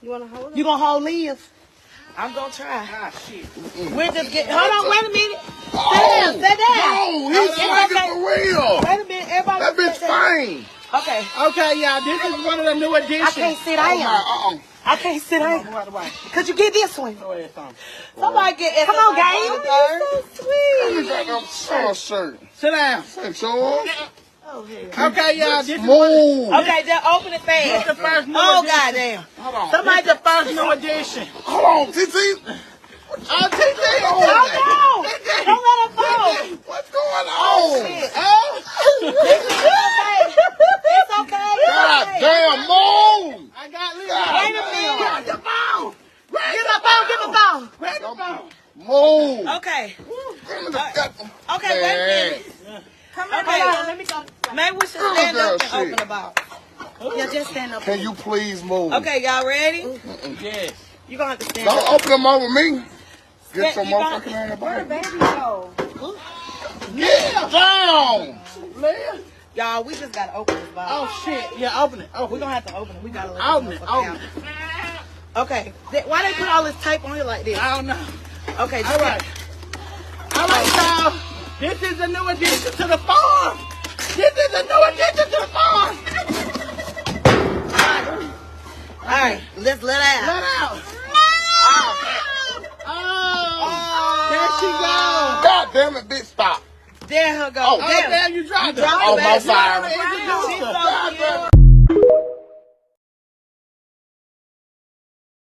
You wanna hold it? You gonna hold Liz? I'm gonna try. Ah, shit. We're just getting. Hold on, wait a minute. Oh, Sit down. no, he's swinging for real. Wait a minute, everybody. That bitch fine. Okay. Okay, y'all, this is one of the new additions. I can't sit down. I can't sit down. Could you get this one? Go ahead, Tom. Somebody get it. Come on, gang. So sweet. Got them short shirt. Sit down. So, Okay, y'all, this is move. Okay, then open it this fast. the first new Oh, addition. goddamn. Hold on. Somebody the first new addition. Hold on, TT. Oh, TT. Oh, no. Don't let her fall. What's going on? Shit. Oh. It's okay. God damn, move. I got Liz. Wait a minute. Get the phone. Give my phone. Give my phone. Grab the phone. Move. Okay. Give me the goddamn- Okay, wait a minute. Come on, Okay. let me go. Maybe we should stand Oh, up and shit. open the box. Yeah, just stand up. Can you please move? Okay, y'all ready? Yes. You're gonna have to stand Don't up. open them over me. Get some You gonna- motherfucking on the Where the bottom. baby go? Get down. Liz. Y'all, we just gotta open this box. Oh, shit. Yeah, open it. We're Open it. gonna have to open it. We gotta let Open this it. motherfucker Open it. out. Okay. Why they put all this tape on here like this? I don't know. Okay, All right. All right, y'all. This is a new addition to the farm. This is a new addition to the farm. All right, let's let out. Let out. Oh. There she goes. God damn it, bitch, stop. There her go. Oh, Oh, Damn. damn, you dropped it. dropped Oh, it, my baby. sorry. She's so God cute. damn.